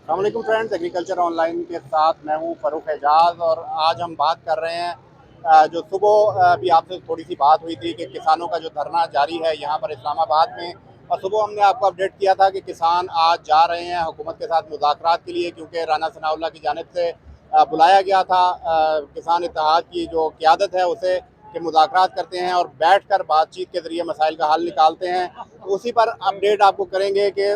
अस्सलाम वालेकुम friends, agriculture online के साथ मैं हूं फ़ारूक एजाज। और आज हम बात कर रहे हैं जो सुबह भी आपसे थोड़ी सी बात हुई थी कि किसानों का जो धरना जारी है यहाँ पर इस्लामाबाद में। और सुबह हमने आपको अपडेट किया था कि किसान आज जा रहे हैं हुकूमत के साथ मुज़ाकरात के लिए, क्योंकि राना सनाउल्लाह की जानिब से बुलाया गया था किसान इत्तेहाद की जो क़यादत है उसे, कि मुज़ाकरात करते हैं और बैठ कर बातचीत के ज़रिए मसाइल का हल निकालते हैं। तो उसी पर अपडेट आपको करेंगे कि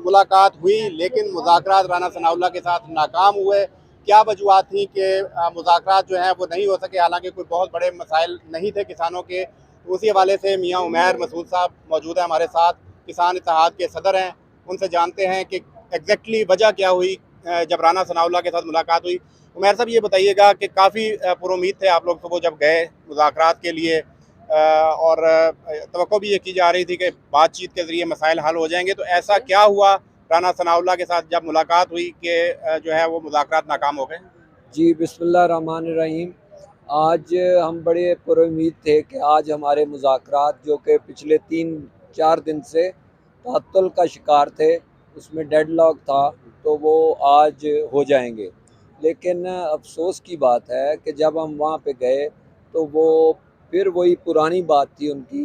मुलाकात हुई लेकिन मुज़ाकरात राना सनाउल्लाह के साथ नाकाम हुए। क्या वजूहत थी कि मुज़ाकरात जो हैं वो नहीं हो सके, हालांकि कोई बहुत बड़े मसाइल नहीं थे किसानों के। तो उसी हवाले से मियाँ उमैर मसूद साहब मौजूद हैं हमारे साथ, किसान इत्तेहाद के सदर हैं। उनसे जानते हैं कि एग्जैक्टली वजह क्या हुई जब राना सनाउल्लाह के साथ मुलाकात हुई। उमैर साहब, ये बताइएगा कि काफ़ी पुरुम्मीद थे आप लोग सुबह जब गए मुज़ाकरात के लिए, और तवक्को भी ये की जा रही थी कि बातचीत के ज़रिए मसाइल हल हो जाएंगे। तो ऐसा क्या हुआ राना सनाउल्लाह के साथ जब मुलाकात हुई कि जो है वो मुज़ाकरात नाकाम हो गए? जी, बिस्मिल्लाह रहमान रहीम। आज हम बड़े पुरुम्मीद थे कि आज हमारे मुज़ाकरात जो कि पिछले 3-4 दिन से तअत्तुल का शिकार थे, उसमें डेडलॉक था, तो वो आज हो जाएंगे। लेकिन अफ़सोस की बात है कि जब हम वहाँ पे गए तो वो फिर वही पुरानी बात थी उनकी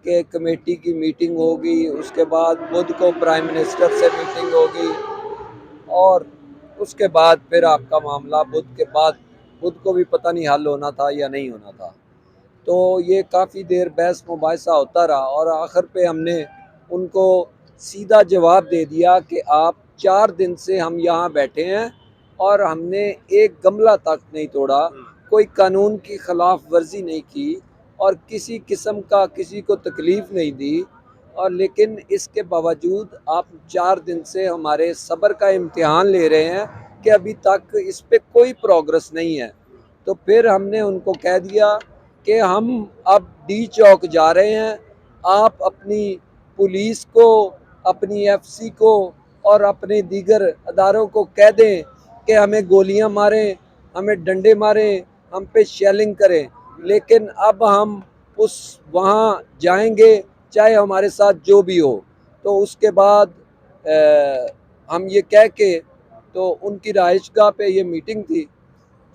कि कमेटी की मीटिंग होगी, उसके बाद बुध को प्राइम मिनिस्टर से मीटिंग होगी और उसके बाद फिर आपका मामला बुध को भी पता नहीं हल होना था या नहीं होना था। तो ये काफ़ी देर बहस मुबाहिसा होता रहा और आखिर पे हमने उनको सीधा जवाब दे दिया कि आप 4 दिन से हम यहाँ बैठे हैं और हमने एक गमला तक नहीं तोड़ा, कोई कानून की खिलाफ वर्जी नहीं की और किसी किस्म का किसी को तकलीफ़ नहीं दी। और लेकिन इसके बावजूद आप 4 दिन से हमारे सब्र का इम्तिहान ले रहे हैं कि अभी तक इस पे कोई प्रोग्रेस नहीं है। तो फिर हमने उनको कह दिया कि हम अब डी चौक जा रहे हैं, आप अपनी पुलिस को, अपनी एफसी को और अपने दीगर अदारों को कह दें कि हमें गोलियां मारें, हमें डंडे मारें, हम पे शेलिंग करें, लेकिन अब हम उस वहाँ जाएंगे चाहे हमारे साथ जो भी हो। तो उसके बाद हम ये कह के, तो उनकी रहायशगाह पे ये मीटिंग थी,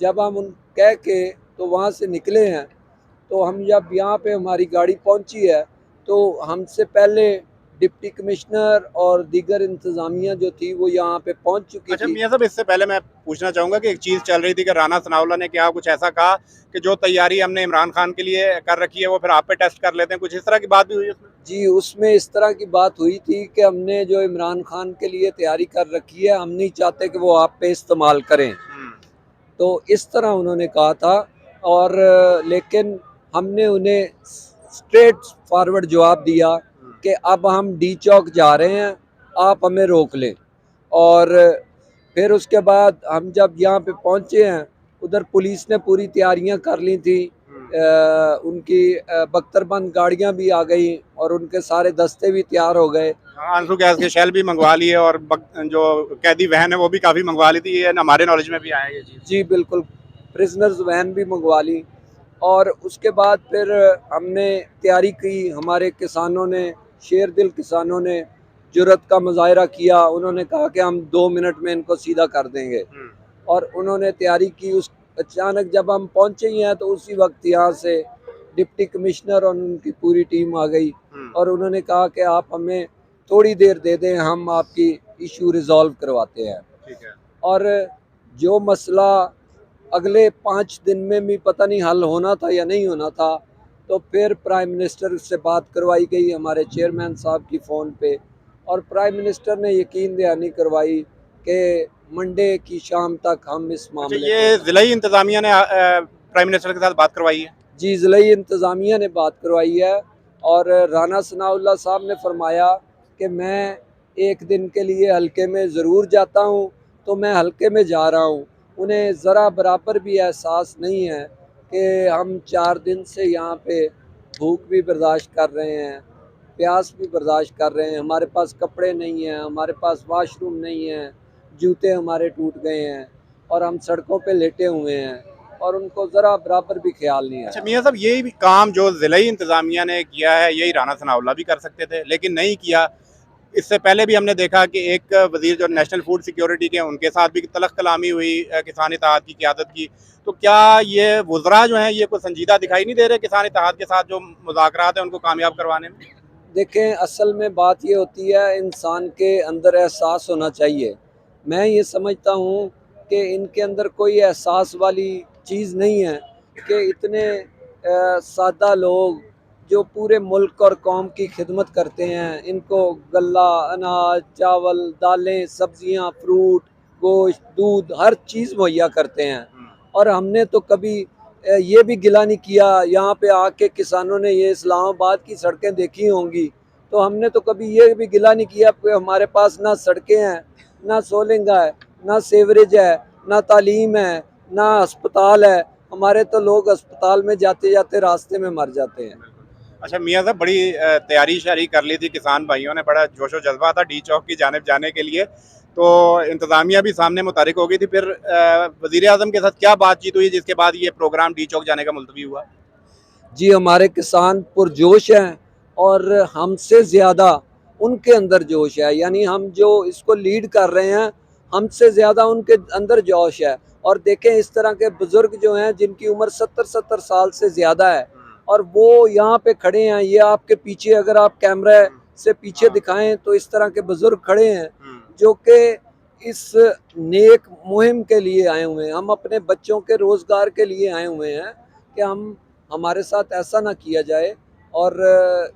जब हम उन कह के तो वहाँ से निकले हैं, तो हम जब यहाँ पे हमारी गाड़ी पहुँची है तो हमसे पहले डिप्टी कमिश्नर और दीगर इंतज़ामिया जो थी वो यहाँ पे पहुँच चुकी अच्छा थी। मियाँ साहब, इससे पहले मैं पूछना चाहूँगा कि एक चीज़ चल रही थी कि राना सनाउल्लाह ने क्या कुछ ऐसा कहा कि जो तैयारी हमने इमरान खान के लिए कर रखी है वो फिर आप पे टेस्ट कर लेते हैं, कुछ इस तरह की बात भी हुई उसमें? जी, उसमें इस तरह की बात हुई थी कि हमने जो इमरान खान के लिए तैयारी कर रखी है, हम नहीं चाहते कि वो आप पे इस्तेमाल करें। तो इस तरह उन्होंने कहा था। और लेकिन हमने उन्हें स्ट्रेट फॉरवर्ड जवाब दिया कि अब हम डी चौक जा रहे हैं, आप हमें रोक लें। और फिर उसके बाद हम जब यहाँ पे पहुँचे हैं, उधर पुलिस ने पूरी तैयारियां कर ली थी। उनकी बख्तरबंद गाड़ियां भी आ गई और उनके सारे दस्ते भी तैयार हो गए। आंसू गैस के शेल भी मंगवा लिए और जो कैदी वहन है वो भी काफ़ी मंगवा ली थी, ये हमारे नॉलेज में भी आया ये चीज़। जी बिल्कुल, प्रिजनर्स वैन भी मंगवा ली। और उसके बाद फिर हमने तैयारी की, हमारे किसानों ने, शेर दिल किसानों ने जुर्रत का मुजाहरा किया। उन्होंने कहा कि हम 2 मिनट में इनको सीधा कर देंगे और उन्होंने तैयारी की। उस अचानक जब हम पहुँचे ही हैं तो उसी वक्त यहाँ से डिप्टी कमिश्नर और उनकी पूरी टीम आ गई और उन्होंने कहा कि आप हमें थोड़ी देर दे दें, हम आपकी इशू रिजॉल्व करवाते हैं। ठीक है। और जो मसला अगले 5 दिन में भी पता नहीं हल होना था या नहीं होना था, तो फिर प्राइम मिनिस्टर से बात करवाई गई हमारे चेयरमैन साहब की फ़ोन पे और प्राइम मिनिस्टर ने यकीन दहानी करवाई कि मंडे की शाम तक हम इस अच्छा, मामले को। ये ज़िलाई इंतज़ामिया ने प्राइम मिनिस्टर के साथ बात करवाई है? जी, ज़िलाई इंतज़ामिया ने बात करवाई है और राना सनाउल्लाह साहब ने फरमाया कि मैं एक दिन के लिए हल्के में ज़रूर जाता हूँ, तो मैं हल्के में जा रहा हूँ। उन्हें ज़रा बराबर भी एहसास नहीं है कि हम 4 दिन से यहाँ पे भूख भी बर्दाश्त कर रहे हैं, प्यास भी बर्दाश्त कर रहे हैं, हमारे पास कपड़े नहीं हैं, हमारे पास वाशरूम नहीं है, जूते हमारे टूट गए हैं और हम सड़कों पे लेटे हुए हैं और उनको ज़रा बराबर भी ख्याल नहीं अच्छा आया। मियाँ साहब, यही भी काम जो ज़िलाई इंतज़ामिया ने किया है यही राना सनाउल्लाह भी कर सकते थे लेकिन नहीं किया। इससे पहले भी हमने देखा कि एक वजीर जो नेशनल फूड सिक्योरिटी के, उनके साथ भी तलख कलामी हुई किसान इत्तेहाद की क़यादत की। तो क्या ये वज़रा जो हैं ये कोई संजीदा दिखाई नहीं दे रहे किसान इत्तेहाद के साथ जो मुज़ाकरात हैं उनको कामयाब करवाने में? देखें, असल में बात ये होती है, इंसान के अंदर एहसास होना चाहिए। मैं ये समझता हूँ कि इनके अंदर कोई एहसास वाली चीज़ नहीं है कि इतने सादा लोग जो पूरे मुल्क और कौम की खिदमत करते हैं, इनको गल्ला, अनाज, चावल, दालें, सब्जियां, फ्रूट, गोश्त, दूध हर चीज़ मुहैया करते हैं। और हमने तो कभी ये भी गिला नहीं किया। यहाँ पे आके किसानों ने ये इस्लामाबाद की सड़कें देखी होंगी, तो हमने तो कभी ये भी गिला नहीं किया कि हमारे पास ना सड़कें हैं, ना सोलिंग है, ना सेवरेज है, ना तालीम है, ना अस्पताल है। हमारे तो लोग अस्पताल में जाते जाते रास्ते में मर जाते हैं। अच्छा मियाँ साहब, बड़ी तैयारी शारी कर ली थी किसान भाइयों ने, बड़ा जोशो जज्बा था डी चौक की जानिब जाने के लिए, तो इंतज़ामिया भी सामने मुतारिक हो गई थी। फिर वज़ीर आज़म के साथ क्या बातचीत हुई जिसके बाद ये प्रोग्राम डी चौक जाने का मुलतवी हुआ? जी, हमारे किसान पुरजोश हैं और हमसे ज़्यादा उनके अंदर जोश है। यानी हम जो इसको लीड कर रहे हैं, हमसे ज़्यादा उनके अंदर जोश है। और देखें, इस तरह के बुज़ुर्ग जो हैं जिनकी उम्र 70-70 साल से ज़्यादा है और वो यहाँ पे खड़े हैं। ये आपके पीछे, अगर आप कैमरा से पीछे दिखाएं तो इस तरह के बुज़ुर्ग खड़े हैं जो कि इस नेक मुहिम के लिए आए हुए हैं। हम अपने बच्चों के रोज़गार के लिए आए हुए हैं कि हमारे साथ ऐसा ना किया जाए और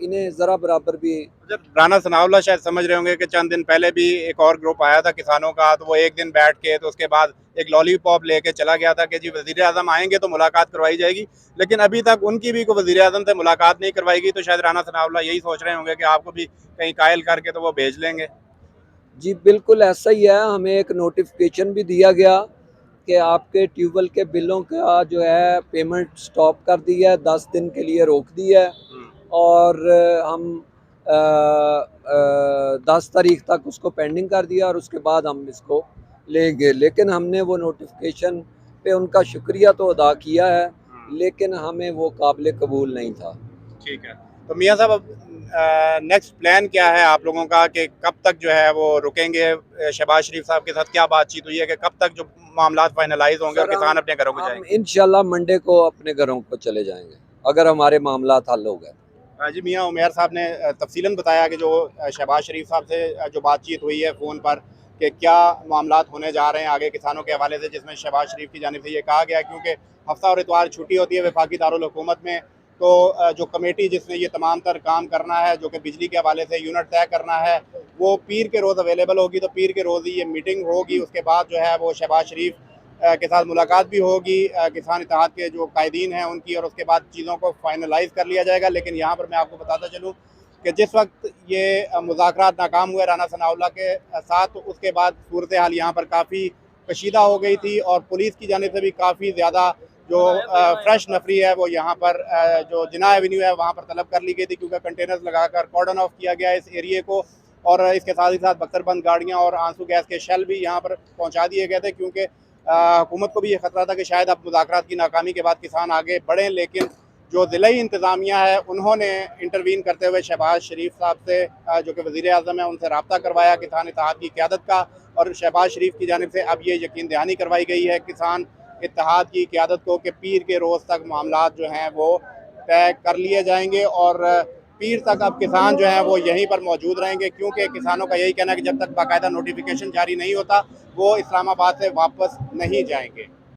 इन्हें ज़रा बराबर भी। जब राना सनाउल्लाह शायद समझ रहे होंगे कि चंद दिन पहले भी एक और ग्रुप आया था किसानों का, तो वो एक दिन बैठ के, तो उसके बाद एक लॉलीपॉप लेके चला गया था कि जी वज़ीर आज़म आएंगे तो मुलाकात करवाई जाएगी, लेकिन अभी तक उनकी भी कोई वज़ीर आज़म से मुलाकात नहीं करवाई गई। तो शायद राना सनाउल्लाह यही सोच रहे होंगे कि आपको भी कहीं कायल करके तो वो भेज लेंगे। जी बिल्कुल ऐसा ही है। हमें एक नोटिफिकेशन भी दिया गया कि आपके ट्यूबवेल के बिलों का जो है पेमेंट स्टॉप कर दी है, 10 दिन के लिए रोक दी है। और हम 10 तारीख तक उसको पेंडिंग कर दिया और उसके बाद हम इसको लेंगे। लेकिन हमने वो नोटिफिकेशन पे उनका शुक्रिया तो अदा किया है, लेकिन हमें वो काबिल कबूल नहीं था। ठीक है, तो मियाँ साहब अब नेक्स्ट प्लान क्या है आप लोगों का कि कब तक जो है वो रुकेंगे? शहबाज शरीफ साहब के साथ क्या बातचीत हुई है कि कब तक जो मामला फाइनलाइज होंगे और किसान अपने घरों को जाएंगे? इंशाल्लाह मंडे को अपने घरों को चले जाएंगे अगर हमारे मामला हल हो गए। जी मियाँ उमैर साहब ने तफसीलन बताया कि जो शहबाज शरीफ साहब से जो बातचीत हुई है फ़ोन पर कि क्या मामलात होने जा रहे हैं आगे किसानों के हवाले से, जिसमें शहबाज शरीफ की जानिब से ये कहा गया क्योंकि हफ्ता और इतवार छुट्टी होती है वफाकी दारुल हुकूमत में, तो जो कमेटी जिसने ये तमाम तर काम करना है, जो कि बिजली के हवाले से यूनिट तय करना है, वो पीर के रोज़ अवेलेबल होगी। तो पीर के रोज़ ही ये मीटिंग होगी, उसके बाद जो है वो शहबाज शरीफ के साथ मुलाकात भी होगी किसान इत्तेहाद के जो कायदीन हैं उनकी, और उसके बाद चीज़ों को फाइनलाइज कर लिया जाएगा। लेकिन यहाँ पर मैं आपको बताता चलूँ कि जिस वक्त ये मुज़ाकरात नाकाम हुए राना सनाउल्लाह के साथ, तो उसके बाद सूरत हाल यहाँ पर काफ़ी कशीदा हो गई थी और पुलिस की जानिब से भी काफ़ी ज़्यादा जो फ्रेश नफरी है वो यहाँ पर जो जिना एवेन्यू है वहाँ पर तलब कर ली गई थी, क्योंकि कंटेनर्स लगाकर कॉर्डन ऑफ किया गया इस एरिए को। और इसके साथ ही साथ बख्तरबंद गाड़ियाँ और आंसू गैस के शेल भी यहाँ पर पहुँचा दिए गए थे, क्योंकि हुकूमत को भी ये खतरा था कि शायद अब मुज़ाकरात की नाकामी के बाद किसान आगे बढ़ें। लेकिन जो ज़िले इंतज़ामिया है उन्होंने इंटरवीन करते हुए शहबाज शरीफ साहब से जो कि वज़ीर आज़म है उनसे रब्ता करवाया किसान इत्तेहाद की क़यादत का, और शहबाज शरीफ की जानिब से अब ये यकीन दहानी करवाई गई है किसान इत्तेहाद की क़यादत को कि पीर के रोज़ तक मामलात जो हैं वो तय कर लिए जाएंगे और पीर तक अब किसान जो हैं वो यहीं पर मौजूद रहेंगे, क्योंकि किसानों का यही कहना है कि जब तक बाकायदा नोटिफिकेशन जारी नहीं होता वो इस्लामाबाद से वापस नहीं जाएंगे।